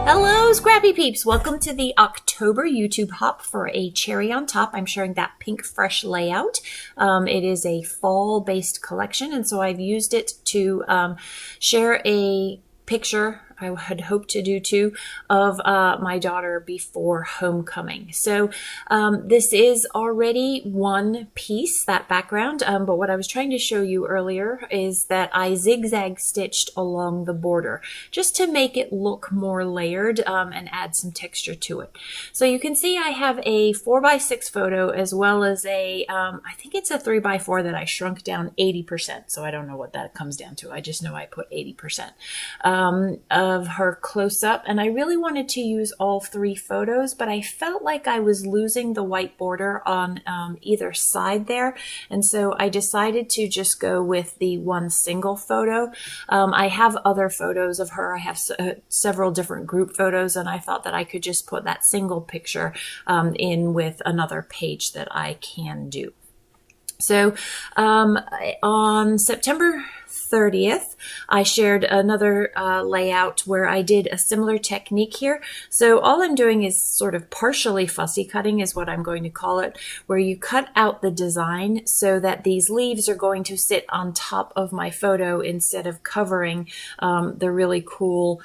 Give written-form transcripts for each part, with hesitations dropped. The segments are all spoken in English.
Hello, Scrappy Peeps! Welcome to the October YouTube Hop for a cherry on top. I'm sharing that PinkFresh layout. It is a fall-based collection, and so I've used it to share a picture, I had hoped to do too, of my daughter before homecoming. So this is already one piece, that background, but what I was trying to show you earlier is that I zigzag stitched along the border just to make it look more layered and add some texture to it. So you can see I have a 4x6 photo as well as a, I think it's a 3x4 that I shrunk down 80%. So I don't know what that comes down to. I just know I put 80%. Of her close-up, and I really wanted to use all three photos, but I felt like I was losing the white border on either side there, and so I decided to just go with the one single photo. I have other photos of her. I have several different group photos, and I thought that I could just put that single picture in with another page that I can do. So on September 30th, I shared another layout where I did a similar technique here. So all I'm doing is sort of partially fussy cutting is what I'm going to call it, where you cut out the design so that these leaves are going to sit on top of my photo instead of covering the really cool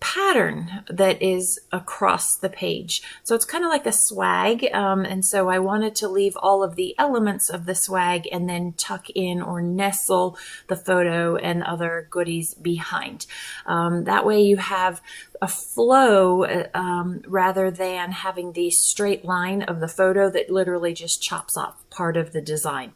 pattern that is across the page. So it's kind of like a swag, and so I wanted to leave all of the elements of the swag and then tuck in or nestle the photo and other goodies behind. That way you have a flow rather than having the straight line of the photo that literally just chops off part of the design.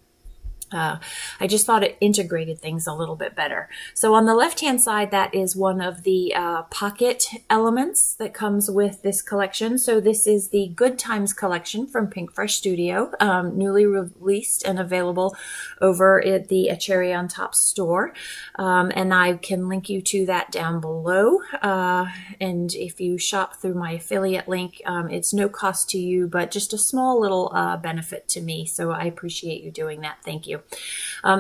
I just thought it integrated things a little bit better. So on the left-hand side, that is one of the pocket elements that comes with this collection. So this is the Good Times collection from PinkFresh Studio, newly released and available over at the A Cherry on Top store. And I can link you to that down below. And if you shop through my affiliate link, it's no cost to you, but just a small little benefit to me. So I appreciate you doing that. Thank you.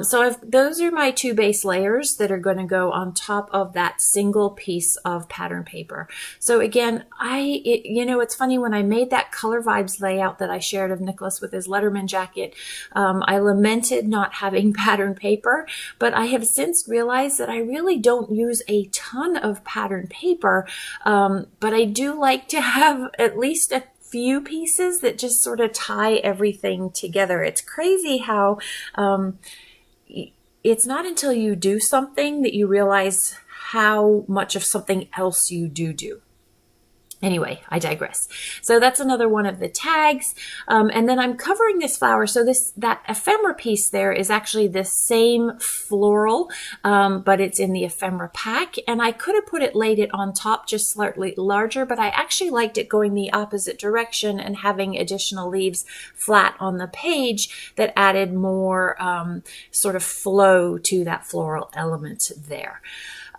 So those are my two base layers that are going to go on top of that single piece of pattern paper. So again, you know, it's funny, when I made that Color Vibes layout that I shared of Nicholas with his Letterman jacket, I lamented not having pattern paper, but I have since realized that I really don't use a ton of pattern paper, but I do like to have at least a few pieces that just sort of tie everything together. It's crazy how it's not until you do something that you realize how much of something else you do. Anyway, I digress. So that's another one of the tags. And then I'm covering this flower. So that ephemera piece there is actually the same floral, but it's in the ephemera pack. And I could have laid it on top just slightly larger, but I actually liked it going the opposite direction and having additional leaves flat on the page that added more sort of flow to that floral element there.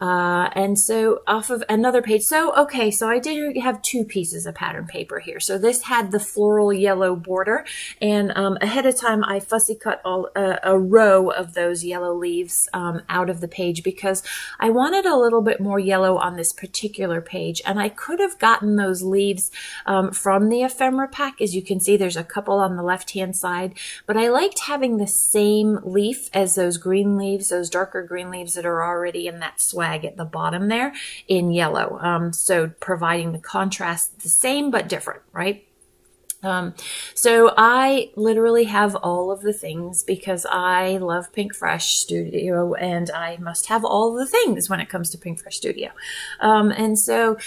And so off of another page. So, okay, so I did have two pieces of pattern paper here. So this had the floral yellow border, and ahead of time I fussy cut a row of those yellow leaves out of the page because I wanted a little bit more yellow on this particular page, and I could have gotten those leaves from the ephemera pack. As you can see, there's a couple on the left-hand side, but I liked having the same leaf as those green leaves, those darker green leaves that are already in that swag at the bottom there in yellow. So providing the contrast the same but different, right? So I literally have all of the things because I love PinkFresh Studio and I must have all the things when it comes to PinkFresh Studio. And so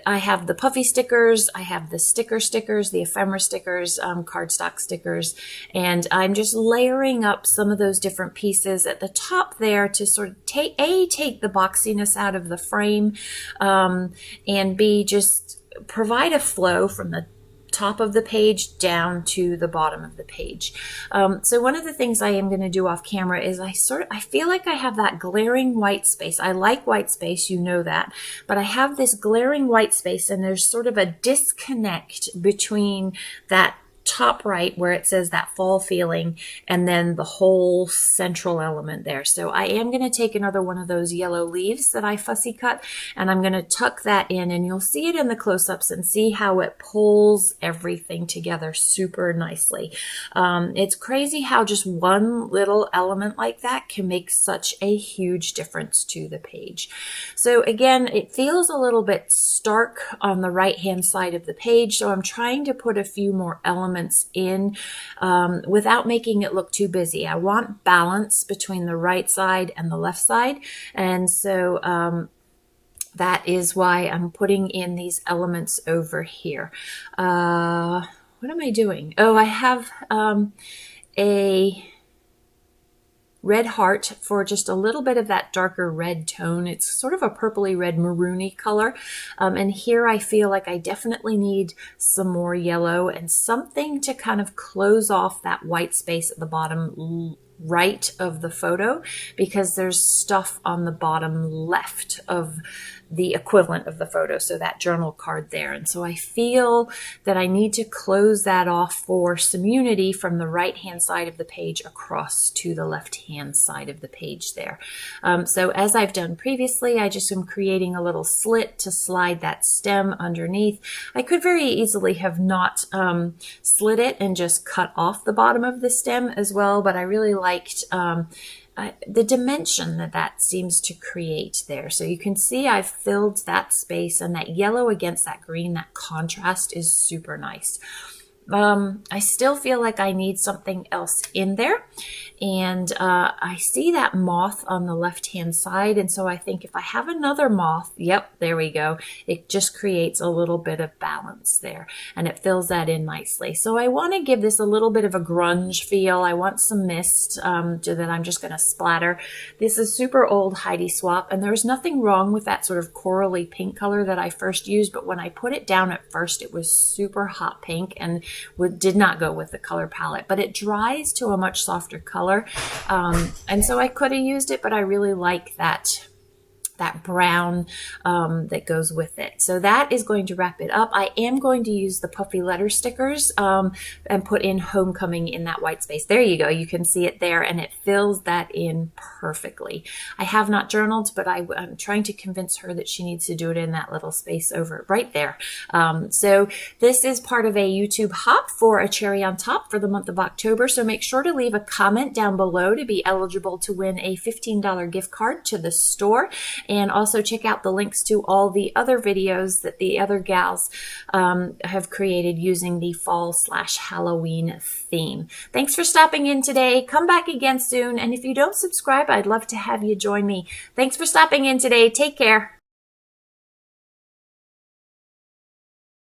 I have the puffy stickers, I have the stickers, the ephemera stickers, cardstock stickers, and I'm just layering up some of those different pieces at the top there to sort of take the boxiness out of the frame, and B, just provide a flow from the top of the page down to the bottom of the page. So one of the things I am going to do off camera is I feel like I have that glaring white space. I like white space, you know that, but I have this glaring white space and there's sort of a disconnect between that top right where it says that fall feeling, and then the whole central element there. So I am going to take another one of those yellow leaves that I fussy cut, and I'm going to tuck that in, and you'll see it in the close-ups and see how it pulls everything together super nicely. It's crazy how just one little element like that can make such a huge difference to the page. So again, it feels a little bit stark on the right-hand side of the page, so I'm trying to put a few more elements in without making it look too busy. I want balance between the right side and the left side, and so that is why I'm putting in these elements over here. What am I doing? Oh, I have a red heart for just a little bit of that darker red tone. It's sort of a purpley red maroony color. And here I feel like I definitely need some more yellow and something to kind of close off that white space at the bottom right of the photo, because there's stuff on the bottom left of the equivalent of the photo, so that journal card there. And so I feel that I need to close that off for some unity from the right hand side of the page across to the left hand side of the page there. So as I've done previously, I just am creating a little slit to slide that stem underneath. I could very easily have not slit it and just cut off the bottom of the stem as well, but I really liked the dimension that seems to create there. So you can see I've filled that space, and that yellow against that green, that contrast is super nice. I still feel like I need something else in there, and I see that moth on the left hand side, and so I think if I have another moth, yep, there we go, it just creates a little bit of balance there, and it fills that in nicely. So I want to give this a little bit of a grunge feel. I want some mist that I'm just going to splatter. This is super old Heidi Swapp, and there's nothing wrong with that sort of corally pink color that I first used, but when I put it down at first, it was super hot pink and did not go with the color palette, but it dries to a much softer color. And so I could have used it, but I really like that brown that goes with it. So that is going to wrap it up. I am going to use the puffy letter stickers and put in homecoming in that white space. There you go. You can see it there, and it fills that in perfectly. I have not journaled, but I'm trying to convince her that she needs to do it in that little space over right there. So this is part of a YouTube hop for a cherry on top for the month of October. So make sure to leave a comment down below to be eligible to win a $15 gift card to the store. And also check out the links to all the other videos that the other gals have created using the fall/Halloween theme. Thanks for stopping in today. Come back again soon. And if you don't subscribe, I'd love to have you join me. Thanks for stopping in today. Take care.